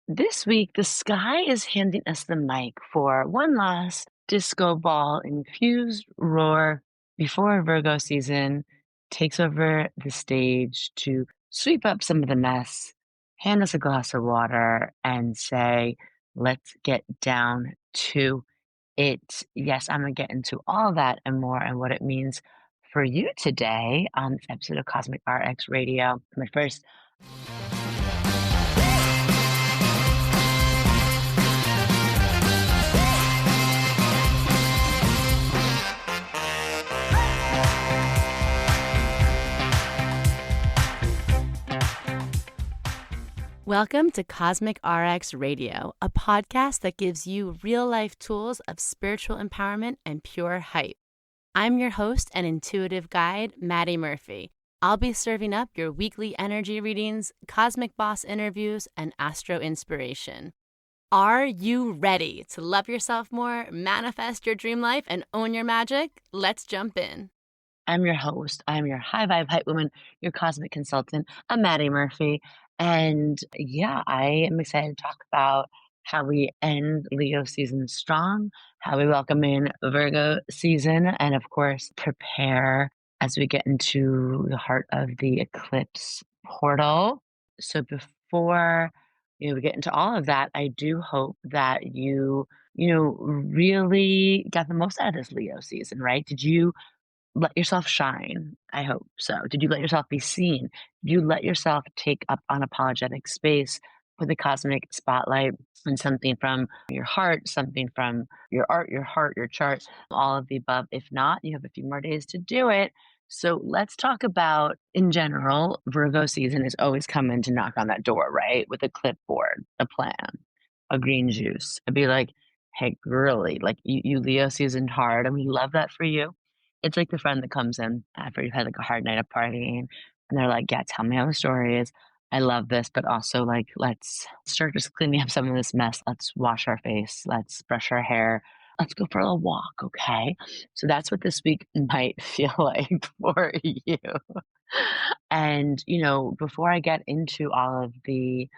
This week, the sky is handing us the mic for one last disco ball infused roar before Virgo season takes over the stage to sweep up some of the mess, hand us a glass of water, and say, let's get down to it. Yes, I'm going to get into all that and more and what it means for you today on this episode of Cosmic RX Radio. But first, Welcome to Cosmic RX Radio, a podcast that gives you real-life tools of spiritual empowerment and pure hype. I'm your host and intuitive guide, MADI Murphy. I'll be serving up your weekly energy readings, cosmic boss interviews, and astro inspiration. Are you ready to love yourself more, manifest your dream life, and own your magic? Let's jump in. I'm your host. I'm your high vibe hype woman, your cosmic consultant. I'm Maddie Murphy. And yeah, I am excited to talk about how we end Leo season strong, how we welcome in Virgo season, and of course, prepare as we get into the heart of the eclipse portal. So before we get into all of that, I do hope that you really got the most out of this Leo season, right? Did you let yourself shine? I hope so. Did you let yourself be seen? Did you let yourself take up unapologetic space, put the cosmic spotlight on something from your heart, something from your art, your heart, your chart, all of the above? If not, you have a few more days to do it. So let's talk about, in general, Virgo season is always coming to knock on that door, right? With a clipboard, a plan, a green juice. I'd be like, hey, girly, like you Leo seasoned hard, and we love that for you. It's like the friend that comes in after you've had like a hard night of partying and they're like, yeah, tell me how the story is. I love this, but also like, let's start just cleaning up some of this mess. Let's wash our face. Let's brush our hair. Let's go for a walk. Okay. So that's what this week might feel like for you. And, before I get into all of the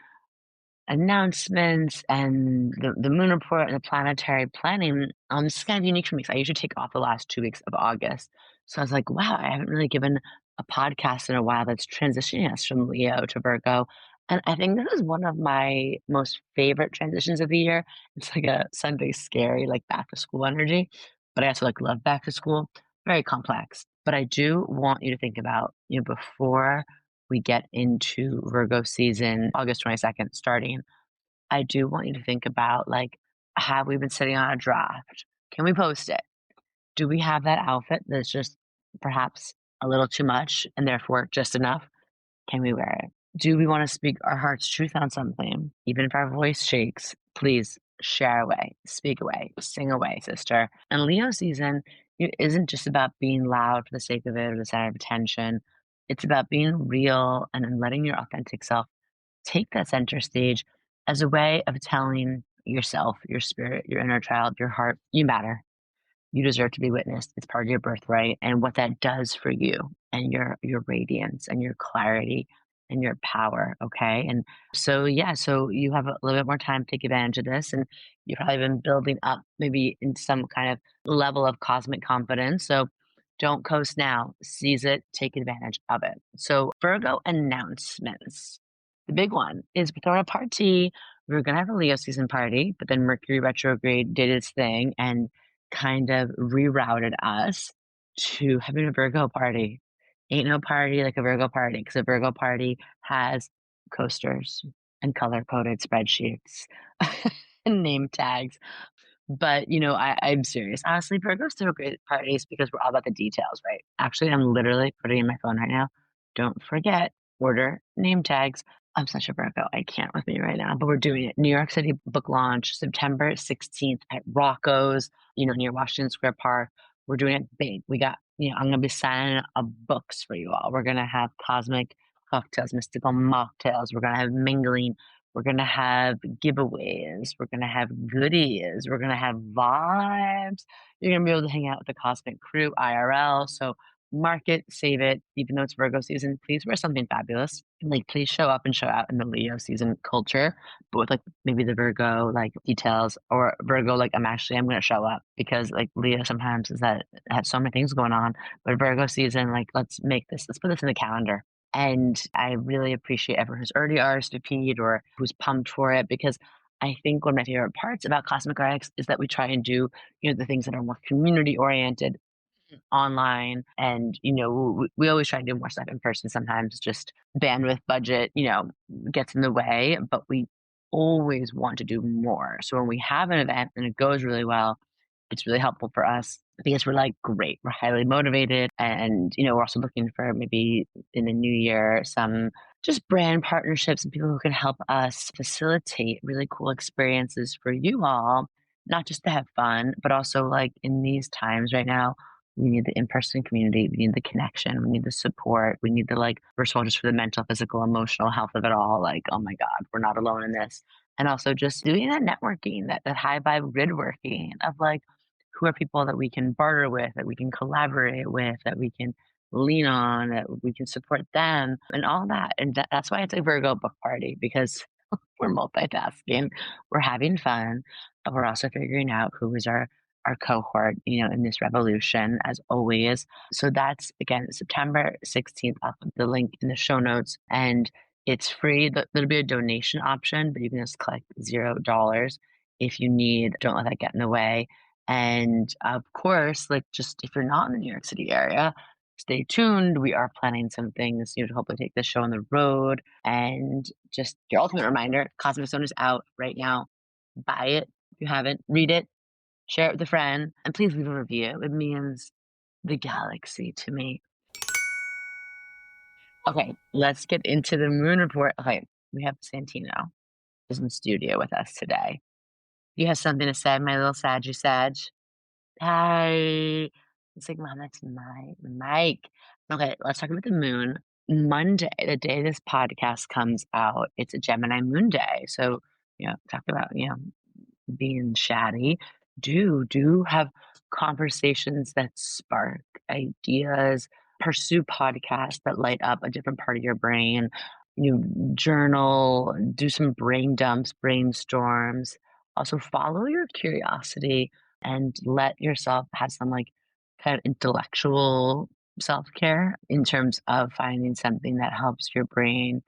announcements and the moon report and the planetary planning, this is kind of unique for me because I usually take off the last 2 weeks of August. So I was like, wow, I haven't really given a podcast in a while that's transitioning us from Leo to Virgo. And I think this is one of my most favorite transitions of the year. It's like a Sunday scary, like back to school energy. But I also like love back to school. Very complex. But I do want you to think about, before we get into Virgo season, August 22nd starting, I do want you to think about like, have we been sitting on a draft? Can we post it? Do we have that outfit that's just perhaps a little too much and therefore just enough? Can we wear it? Do we want to speak our heart's truth on something? Even if our voice shakes, please share away, speak away, sing away, sister. And Leo season isn't just about being loud for the sake of it or the center of attention. It's about being real and then letting your authentic self take that center stage as a way of telling yourself, your spirit, your inner child, your heart, you matter. You deserve to be witnessed. It's part of your birthright and what that does for you and your radiance and your clarity and your power. Okay. And so yeah, so you have a little bit more time to take advantage of this. And you've probably been building up maybe in some kind of level of cosmic confidence. So don't coast now. Seize it, take advantage of it. So Virgo announcements. The big one is we're throwing a party. We were gonna have a Leo season party, but then Mercury retrograde did its thing and kind of rerouted us to having a Virgo party. Ain't no party like a Virgo party because a Virgo party has coasters and color coded spreadsheets and name tags. But I'm serious. Honestly, Virgos throw great parties because we're all about the details, right? Actually, I'm literally putting in my phone right now. Don't forget, order name tags. I'm such a Virgo. I can't with me right now, but we're doing it. New York City book launch, September 16th at Rocco's, near Washington Square Park. We're doing it big. We got, I'm going to be signing up books for you all. We're going to have cosmic cocktails, mystical mocktails. We're going to have mingling. We're going to have giveaways. We're going to have goodies. We're going to have vibes. You're going to be able to hang out with the cosmic crew IRL. So mark it, save it, even though it's Virgo season, please wear something fabulous. Like, please show up and show out in the Leo season culture, but with like maybe the Virgo like details or Virgo, like I'm going to show up because like Leo sometimes is that has so many things going on, but Virgo season, like, let's put this in the calendar. And I really appreciate everyone who's already RSVP'd or who's pumped for it because I think one of my favorite parts about Cosmic RX is that we try and do, the things that are more community oriented online. And, we always try to do more stuff in person. Sometimes just bandwidth budget, gets in the way, but we always want to do more. So when we have an event and it goes really well, it's really helpful for us because we're like, great, we're highly motivated. And, we're also looking for maybe in the new year, some just brand partnerships and people who can help us facilitate really cool experiences for you all, not just to have fun, but also like in these times right now, we need the in-person community. We need the connection. We need the support. We need the like, first of all, just for the mental, physical, emotional health of it all. Like, oh my God, we're not alone in this. And also just doing that networking, that high vibe grid working of like, who are people that we can barter with, that we can collaborate with, that we can lean on, that we can support them and all that. And that's why it's a Virgo book party because we're multitasking, we're having fun, but we're also figuring out who is our cohort, in this revolution as always. So that's again September 16th. I'll put the link in the show notes and it's free. There'll be a donation option, but you can just click $0 if you need. Don't let that get in the way. And of course, like just if you're not in the New York City area, stay tuned. We are planning some things, to hopefully take this show on the road. And just your ultimate reminder, Cosmic Zone is out right now. Buy it if you haven't. Read it, share it with a friend, and please leave a review. It means the galaxy to me. Okay, let's get into the moon report. Okay, we have Santino is in the studio with us today. You have something to say, my little Sag? Hi. It's like, Mom, that's my mic. Okay, let's talk about the moon. Monday, the day this podcast comes out, it's a Gemini moon day. So, talk about, being chatty. Do have conversations that spark ideas, pursue podcasts that light up a different part of your brain. Journal, do some brain dumps, brainstorms. Also follow your curiosity and let yourself have some like kind of intellectual self-care in terms of finding something that helps your brain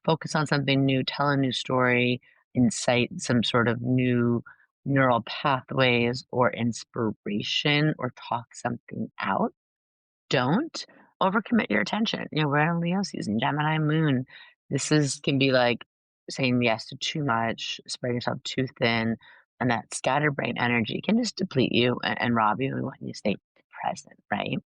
focus on something new, tell a new story, incite some sort of new neural pathways or inspiration or talk something out. Don't overcommit your attention. We're in Leo season, Gemini moon. Can be like saying yes to too much, spreading yourself too thin, and that scatterbrain energy can just deplete you and rob you. We want you to stay present, right?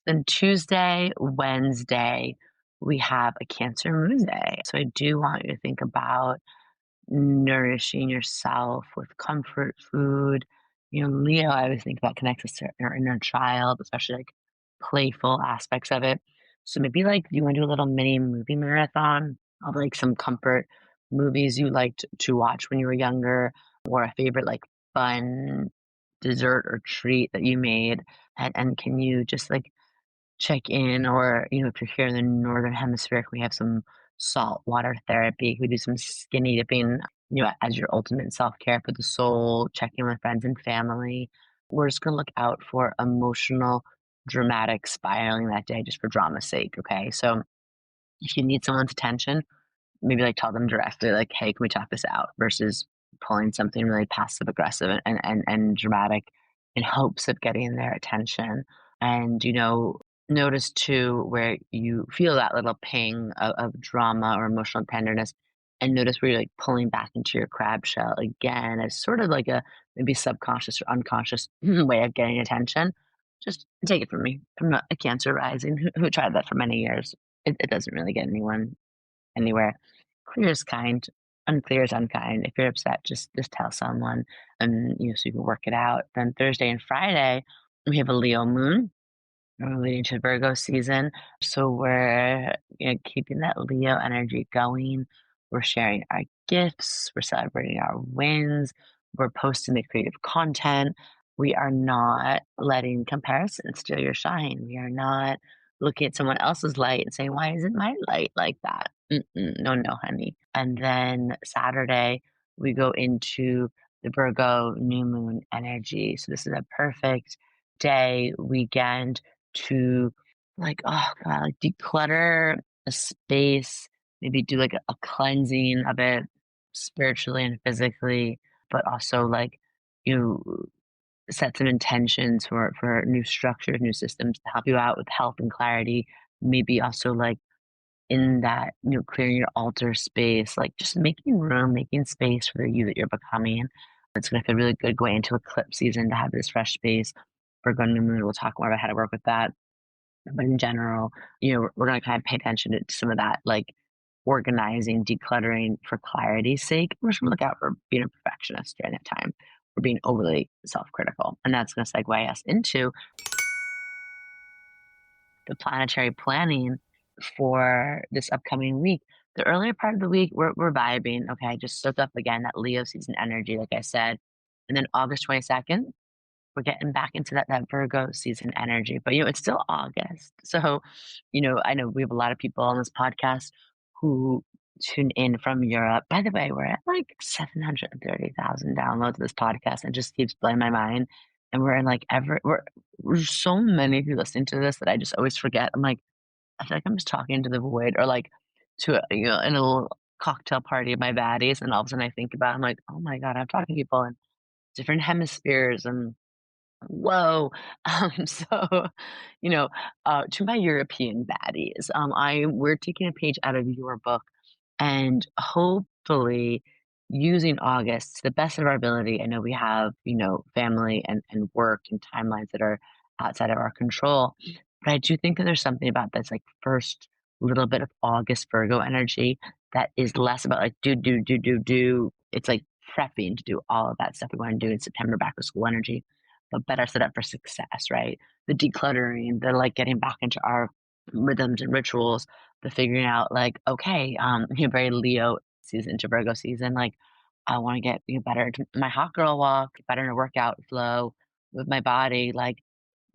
Then Tuesday, Wednesday, we have a Cancer moon day. So I do want you to think about nourishing yourself with comfort food. Leo, I always think that connects us to our inner child, especially like playful aspects of it. So maybe like you want to do a little mini movie marathon of like some comfort movies you liked to watch when you were younger, or a favorite like fun dessert or treat that you made. And can you just like check in, or if you're here in the northern hemisphere, we have some salt water therapy. We do some skinny dipping, as your ultimate self-care for the soul, check in with friends and family. We're just gonna look out for emotional dramatic spiraling that day, just for drama's sake. Okay, so if you need someone's attention, maybe like tell them directly, like, hey, can we talk this out, versus pulling something really passive aggressive and dramatic in hopes of getting their attention. And notice too where you feel that little ping of drama or emotional tenderness, and notice where you're like pulling back into your crab shell again as sort of like a maybe subconscious or unconscious way of getting attention. Just take it from me, from a Cancer rising who tried that for many years. It doesn't really get anyone anywhere. Clear is kind, unclear is unkind. If you're upset, just tell someone, and so you can work it out. Then Thursday and Friday, we have a Leo moon. We're leading to Virgo season, so we're keeping that Leo energy going. We're sharing our gifts. We're celebrating our wins. We're posting the creative content. we are not letting comparison steal your shine. We are not looking at someone else's light and saying, "Why isn't my light like that?" Mm-mm, no, no, honey. And then Saturday, we go into the Virgo new moon energy. So this is a perfect day, weekend to like, oh God, like declutter a space, maybe do like a cleansing of it spiritually and physically, but also like you set some intentions for new structures, new systems to help you out with health and clarity. Maybe also like in that, clearing your altar space, like just making room, making space for you that you're becoming. It's gonna feel really good going into eclipse season to have this fresh space for going to the moon. We'll talk more about how to work with that. But in general, we're gonna kind of pay attention to some of that, like organizing, decluttering for clarity's sake. We're just gonna look out for being a perfectionist during that time. We're being overly self-critical. And that's gonna segue us into the planetary planning for this upcoming week. The earlier part of the week, we're vibing. Okay, just soak up again that Leo season energy, like I said. And then August 22nd, we're getting back into that Virgo season energy. But it's still August. So, I know we have a lot of people on this podcast who tune in from Europe. By the way, we're at like 730,000 downloads of this podcast. It just keeps blowing my mind. And we're in like we're so many of you listening to this that I just always forget. I'm like, I feel like I'm just talking to the void or like to in a little cocktail party of my baddies, and all of a sudden I think about it, I'm like, oh my God, I'm talking to people in different hemispheres and whoa. So, to my European baddies, we're taking a page out of your book and hopefully using August to the best of our ability. I know we have, family and work and timelines that are outside of our control, but I do think that there's something about this like first little bit of August Virgo energy that is less about like do. It's like prepping to do all of that stuff we want to do in September back to school energy, but better set up for success, right? The decluttering, the like getting back into our rhythms and rituals, the figuring out like, okay, very Leo season to Virgo season, like I want to get better into my hot girl walk, better in a workout flow with my body. Like,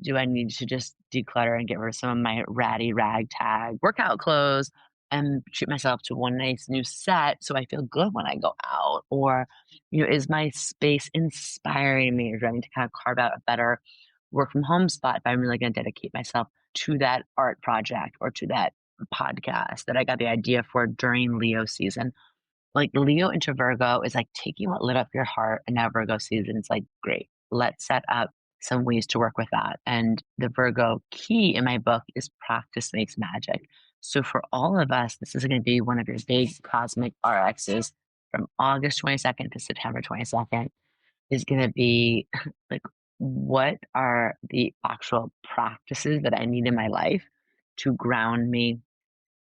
do I need to just declutter and get rid of some of my ratty ragtag workout clothes and treat myself to one nice new set so I feel good when I go out? Or, is my space inspiring me? Or do I need to kind of carve out a better work from home spot if I'm really going to dedicate myself to that art project or to that podcast that I got the idea for during Leo season? Like Leo into Virgo is like taking what lit up your heart, and now Virgo season is like, great, let's set up some ways to work with that. And the Virgo key in my book is practice makes magic. So for all of us, this is going to be one of your big cosmic RXs from August 22nd to September 22nd is going to be like, what are the actual practices that I need in my life to ground me,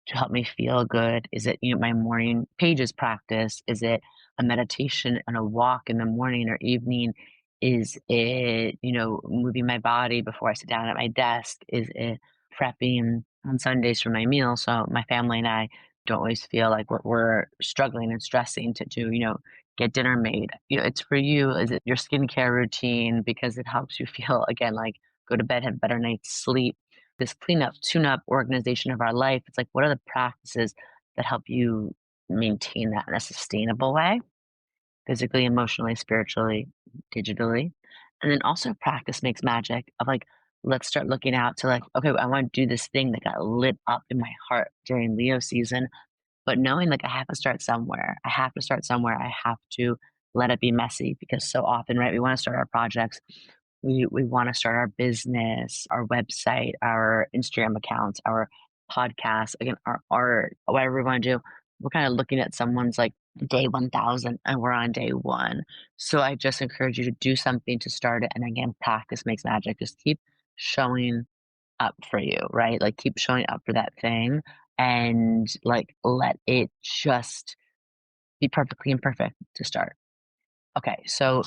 to help me feel good? Is it, my morning pages practice? Is it a meditation and a walk in the morning or evening? Is it, moving my body before I sit down at my desk? Is it prepping on Sundays for my meal so my family and I don't always feel like we're struggling and stressing to get dinner made? It's for you. Is it your skincare routine because it helps you feel again like go to bed, have a better night's sleep? This cleanup, tune up organization of our life. It's like, what are the practices that help you maintain that in a sustainable way, physically, emotionally, spiritually, digitally? And then also practice makes magic of like, let's start looking out to like, okay, I want to do this thing that got lit up in my heart during Leo season, but knowing like I have to start somewhere. I have to start somewhere. I have to let it be messy because so often, right, we want to start our projects. We want to start our business, our website, our Instagram accounts, our podcast, again, our art, whatever we want to do. We're kind of looking at someone's like day 1000 and we're on day one. So I just encourage you to do something to start it. And again, practice makes magic. Just keep showing up for you, right? Like keep showing up for that thing and like let it just be perfectly imperfect to start. Okay, so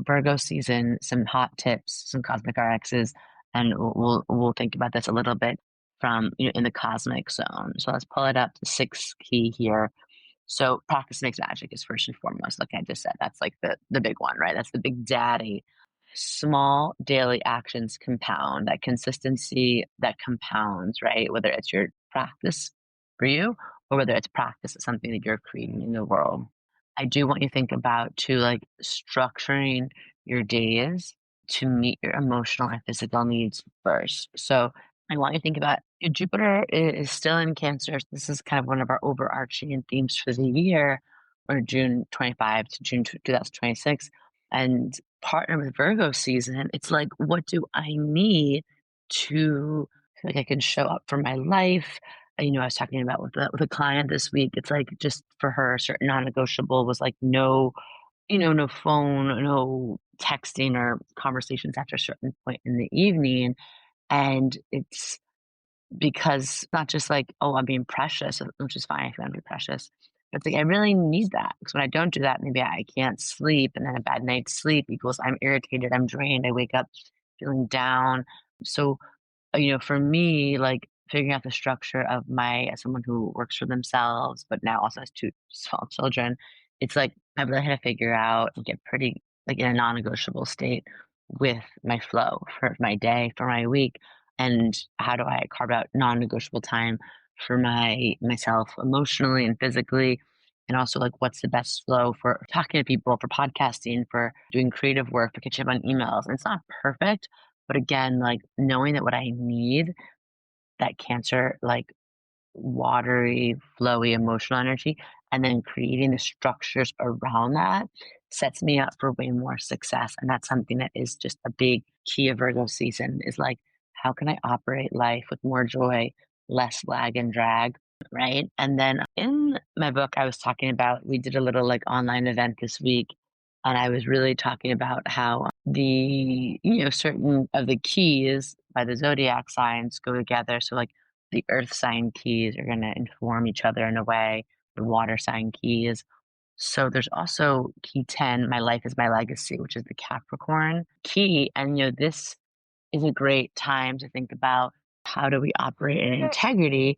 Virgo season, some hot tips, some cosmic RXs, and we'll think about this a little bit from in the cosmic zone. So let's pull it up to six key here. So practice makes magic is first and foremost, like I just said. That's like the big one, right? That's the big daddy. small daily actions compound, that consistency that compounds, right? Whether it's your practice for you or whether it's practice of something that you're creating in the world. I do want you to think about too, like structuring your days to meet your emotional and physical needs first. So I want you to think about Jupiter is still in Cancer. This is kind of one of our overarching themes for the year, or June 25 to June 2026. And partner with Virgo season, it's like, what do I need to feel like I can show up for my life? I was talking about with a client this week. It's like just for her, a certain non-negotiable was like no, no phone, no texting or conversations after a certain point in the evening. And it's because not just like, oh, I'm being precious, which is fine if you want to be precious. But it's like I really need that because when I don't do that, maybe I can't sleep, and then a bad night's sleep equals I'm irritated, I'm drained, I wake up feeling down. So for me, like figuring out the structure of my as someone who works for themselves, but now also has two small children, it's like I really had to figure out and get pretty like in a non-negotiable state with my flow for my day, for my week, and how do I carve out non-negotiable time for myself emotionally and physically, and also like what's the best flow for talking to people, for podcasting, for doing creative work, for catching up on emails. And it's not perfect, but again, like knowing that what I need, that Cancer, like watery, flowy emotional energy, and then creating the structures around that sets me up for way more success. And that's something that is just a big key of Virgo season is like, how can I operate life with more joy, less lag and drag? Right. And then in my book, I was talking about, we did a little like online event this week. And I was really talking about how certain of the keys by the zodiac signs go together. So, like, the earth sign keys are going to inform each other in a way, the water sign keys. So, there's also key 10, my life is my legacy, which is the Capricorn key. And, this is a great time to think about how do we operate in integrity,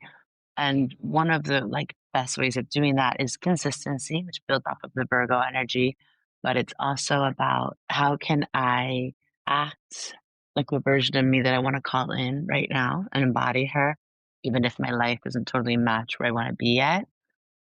and one of the like best ways of doing that is consistency, which builds off of the Virgo energy. But it's also about how can I act like the version of me that I want to call in right now and embody her, even if my life doesn't totally match where I want to be yet.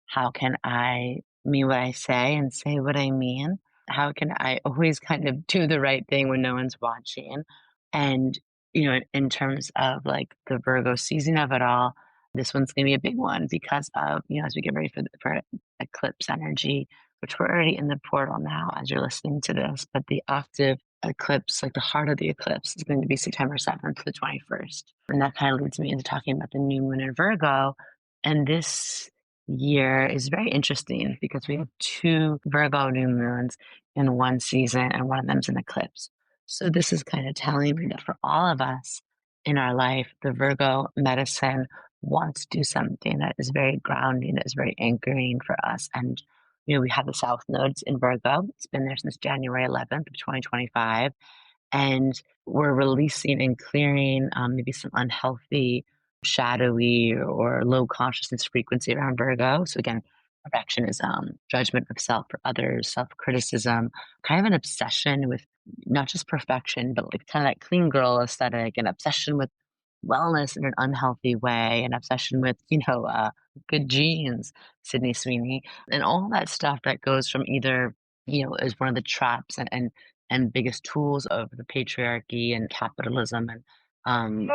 How can I mean what I say and say what I mean? How can I always kind of do the right thing when no one's watching? And, in terms of like the Virgo season of it all, this one's going to be a big one because of, as we get ready for eclipse energy, which we're already in the portal now as you're listening to this, but the octave eclipse, like the heart of the eclipse, is going to be September 7th to the 21st. And that kind of leads me into talking about the new moon in Virgo. And this year is very interesting because we have two Virgo new moons in one season, and one of them's an eclipse. So this is kind of telling me that for all of us in our life, the Virgo medicine wants to do something that is very grounding, that is very anchoring for us. And we have the South nodes in Virgo. It's been there since January 11th of 2025, and we're releasing and clearing maybe some unhealthy, shadowy, or low consciousness frequency around Virgo. So again, perfectionism, judgment of self or others, self criticism, kind of an obsession with not just perfection, but like kind of that clean girl aesthetic, an obsession with wellness in an unhealthy way, an obsession with, good genes, Sydney Sweeney, and all that stuff that goes from either, is one of the traps and biggest tools of the patriarchy and capitalism and,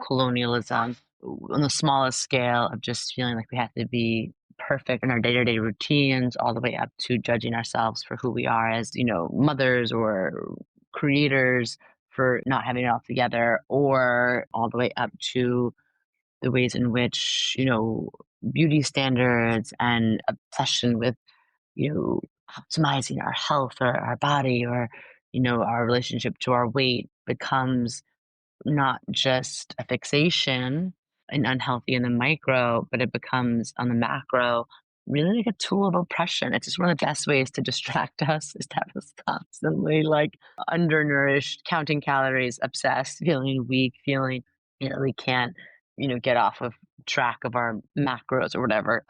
colonialism on the smallest scale of just feeling like we have to be perfect in our day-to-day routines, all the way up to judging ourselves for who we are as, mothers or creators for not having it all together, or all the way up to the ways in which, beauty standards and obsession with, you know, optimizing our health or our body or, our relationship to our weight becomes not just a fixation and unhealthy in the micro, but it becomes on the macro really like a tool of oppression. It's just one of the best ways to distract us is to have us constantly like undernourished, counting calories, obsessed, feeling weak, feeling, we can't, get off of track of our macros or whatever.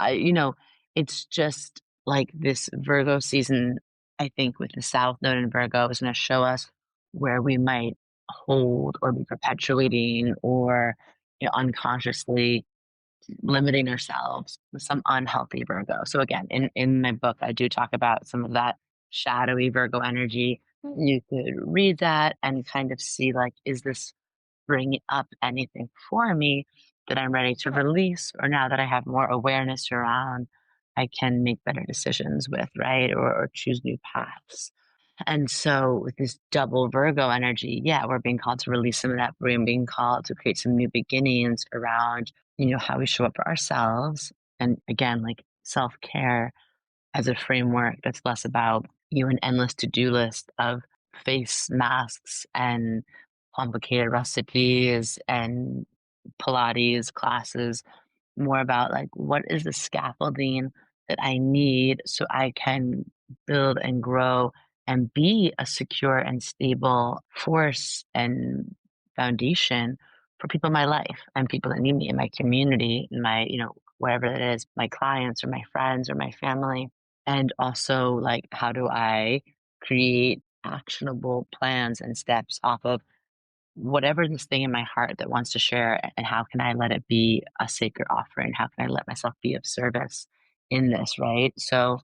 It's just like this Virgo season, I think with the South Node in Virgo is going to show us where we might hold or be perpetuating or unconsciously limiting ourselves with some unhealthy Virgo. So again, in my book, I do talk about some of that shadowy Virgo energy. You could read that and kind of see like, is this bringing up anything for me that I'm ready to release, or now that I have more awareness around, I can make better decisions with, right? Or choose new paths. And so with this double Virgo energy, yeah, we're being called to release some of that. We're being called to create some new beginnings around, how we show up for ourselves. And again, like self-care as a framework that's less about an endless to-do list of face masks and complicated recipes and Pilates classes, more about like what is the scaffolding that I need so I can build and grow and be a secure and stable force and foundation for people in my life and people that need me in my community, in my, wherever it is, my clients or my friends or my family. And also like how do I create actionable plans and steps off of whatever this thing in my heart that wants to share, and how can I let it be a sacred offering? How can I let myself be of service in this, right? So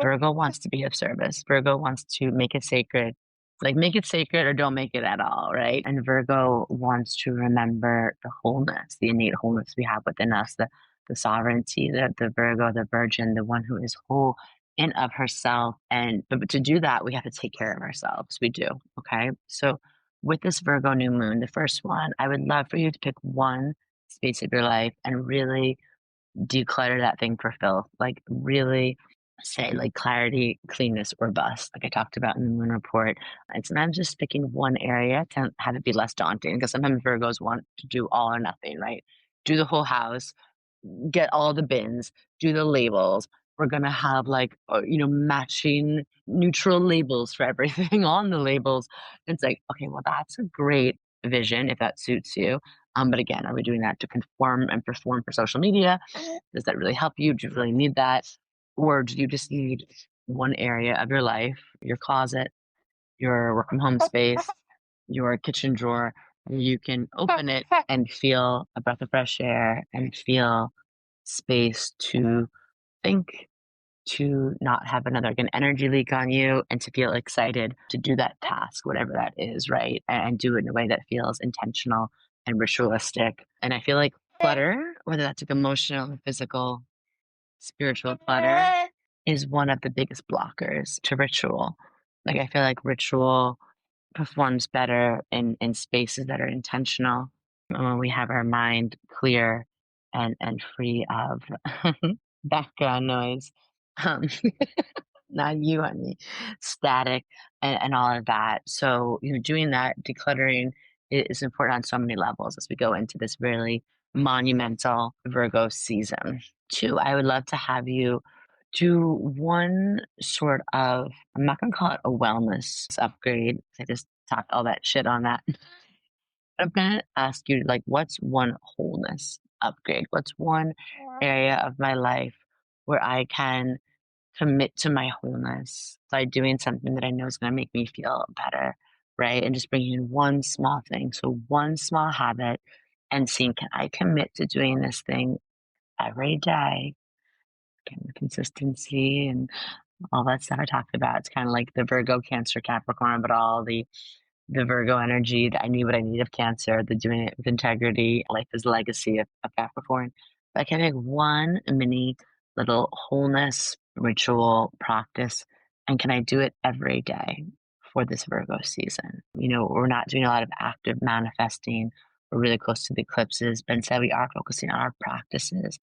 Virgo wants to be of service. Virgo wants to make it sacred. Like make it sacred or don't make it at all, right? And Virgo wants to remember the wholeness, the innate wholeness we have within us, the sovereignty, the Virgo, the virgin, the one who is whole in of herself. And but to do that, we have to take care of ourselves. We do. Okay. So with this Virgo new moon, the first one, I would love for you to pick one space of your life and really declutter that thing for filth. Like really say like clarity, cleanness, or bust, like I talked about in the moon report. And sometimes just picking one area to have it be less daunting because sometimes Virgos want to do all or nothing, right? Do the whole house, get all the bins, do the labels. We're gonna have like matching neutral labels for everything on the labels. It's like, okay, well that's a great vision if that suits you. But again, are we doing that to conform and perform for social media? Does that really help you? Do you really need that? Or do you just need one area of your life, your closet, your work from home space, your kitchen drawer, where you can open it and feel a breath of fresh air and feel space to think, to not have another like an energy leak on you, and to feel excited to do that task, whatever that is, right? And do it in a way that feels intentional and ritualistic. And I feel like clutter, whether that's like emotional, physical, spiritual clutter, is one of the biggest blockers to ritual. Like I feel like ritual performs better in spaces that are intentional and when we have our mind clear and free of background noise. Um, not you, honey, static and all of that. So, doing that, decluttering is important on so many levels as we go into this really monumental Virgo season. Two, I would love to have you do one sort of, I'm not going to call it a wellness upgrade. I just talked all that shit on that. I'm going to ask you, like, what's one wholeness upgrade? What's one area of my life where I can commit to my wholeness by doing something that I know is going to make me feel better, right? And just bringing in one small thing. So, one small habit and seeing, can I commit to doing this thing every day? Again, the consistency and all that stuff I talked about. It's kind of like the Virgo, Cancer, Capricorn, but all the Virgo energy that I knew what I need of Cancer, the doing it with integrity, life is legacy of Capricorn. But I can make one mini little wholeness ritual practice, and can I do it every day for this Virgo season? We're not doing a lot of active manifesting. We're really close to the eclipses, but instead we are focusing on our practices.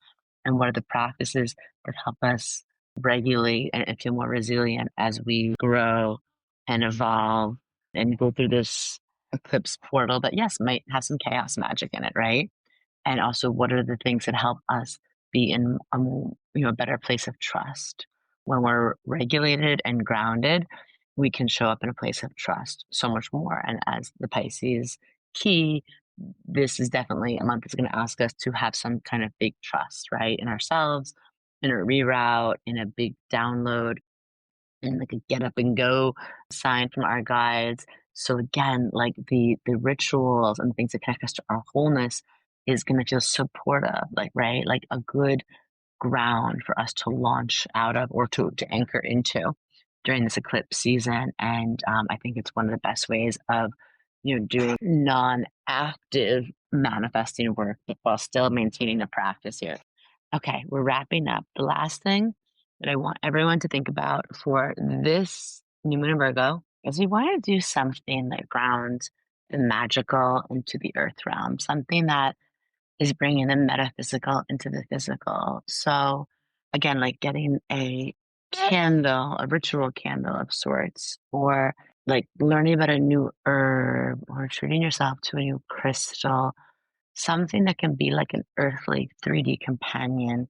And what are the practices that help us regulate and feel more resilient as we grow and evolve and go through this eclipse portal that, yes, might have some chaos magic in it, right? And also, what are the things that help us be in a better place of trust? When we're regulated and grounded, we can show up in a place of trust so much more. And as the Pisces key, this is definitely a month that's going to ask us to have some kind of big trust, right? In ourselves, in a reroute, in a big download, and like a get up and go sign from our guides So again, like the rituals and things that connect us to our wholeness is going to feel supportive, like, right? Like a good ground for us to launch out of or to anchor into during this eclipse season. And I think it's one of the best ways of, doing non-active manifesting work while still maintaining the practice here. Okay, we're wrapping up. The last thing that I want everyone to think about for this new moon in Virgo is we want to do something that grounds the magical into the earth realm, something that is bringing the metaphysical into the physical. So, again, like getting a candle, a ritual candle of sorts, or like learning about a new herb, or treating yourself to a new crystal, something that can be like an earthly 3D companion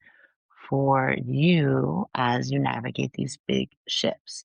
for you as you navigate these big shifts.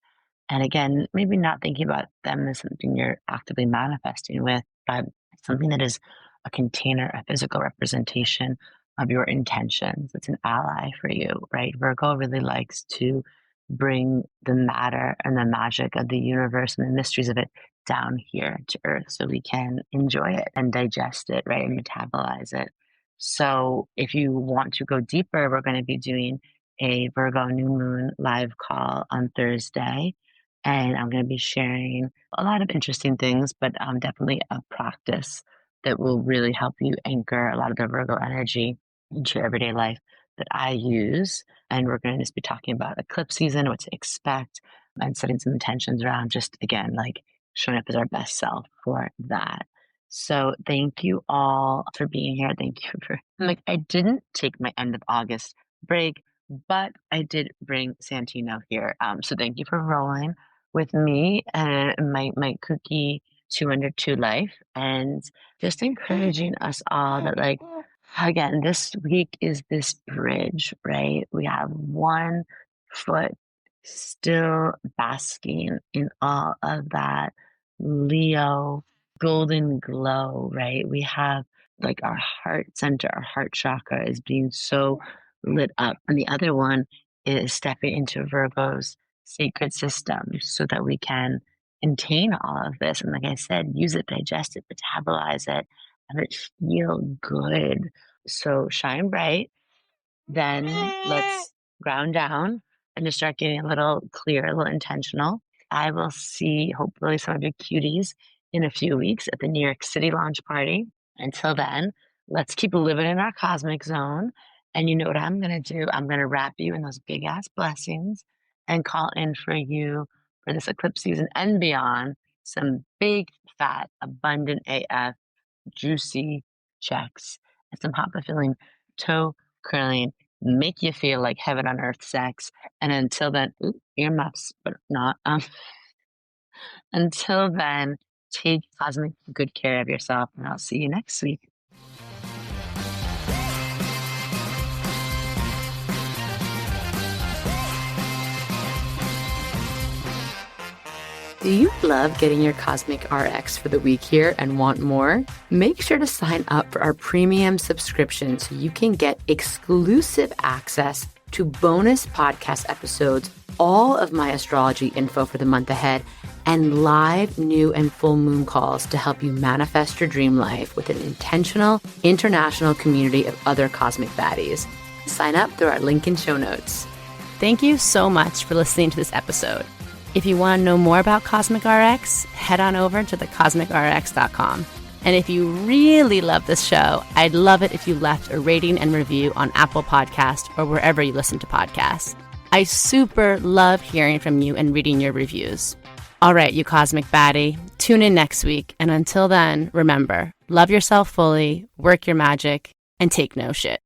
And again, maybe not thinking about them as something you're actively manifesting with, but something that is a container, a physical representation of your intentions. It's an ally for you, right? Virgo really likes to bring the matter and the magic of the universe and the mysteries of it down here to earth so we can enjoy it and digest it, right? And metabolize it. So if you want to go deeper, we're going to be doing a Virgo new moon live call on Thursday. And I'm going to be sharing a lot of interesting things, but definitely a practice that will really help you anchor a lot of the Virgo energy into your everyday life that I use. And we're going to just be talking about eclipse season, what to expect, and setting some intentions around just, again, like showing up as our best self for that. So thank you all for being here. Thank you for, like, I didn't take my end of August break, but I did bring Santino here. So thank you for rolling with me and my cookie 202 life, and just encouraging us all that, like, again, this week is this bridge, right? We have one foot still basking in all of that Leo golden glow, right? We have like our heart center, our heart chakra is being so lit up. And the other one is stepping into Virgo's sacred system so that we can contain all of this. And like I said, use it, digest it, metabolize it, and it feel good. So shine bright. Then let's ground down and just start getting a little clear, a little intentional. I will see hopefully some of your cuties in a few weeks at the New York City launch party. Until then, let's keep living in our cosmic zone. And you know what I'm going to do? I'm going to wrap you in those big ass blessings and call in for you for this eclipse season and beyond some big, fat, abundant AF, juicy checks and some hot fulfilling toe curling, make you feel like heaven on earth sex. And until then, earmuffs, but not. Until then, take cosmic good care of yourself, and I'll see you next week. Do you love getting your Cosmic RX for the week here and want more? Make sure to sign up for our premium subscription so you can get exclusive access to bonus podcast episodes, all of my astrology info for the month ahead, and live new and full moon calls to help you manifest your dream life with an intentional, international community of other cosmic baddies. Sign up through our link in show notes. Thank you so much for listening to this episode. If you want to know more about Cosmic RX, head on over to thecosmicrx.com. And if you really love this show, I'd love it if you left a rating and review on Apple Podcasts or wherever you listen to podcasts. I super love hearing from you and reading your reviews. All right, you cosmic baddie, tune in next week. And until then, remember, love yourself fully, work your magic, and take no shit.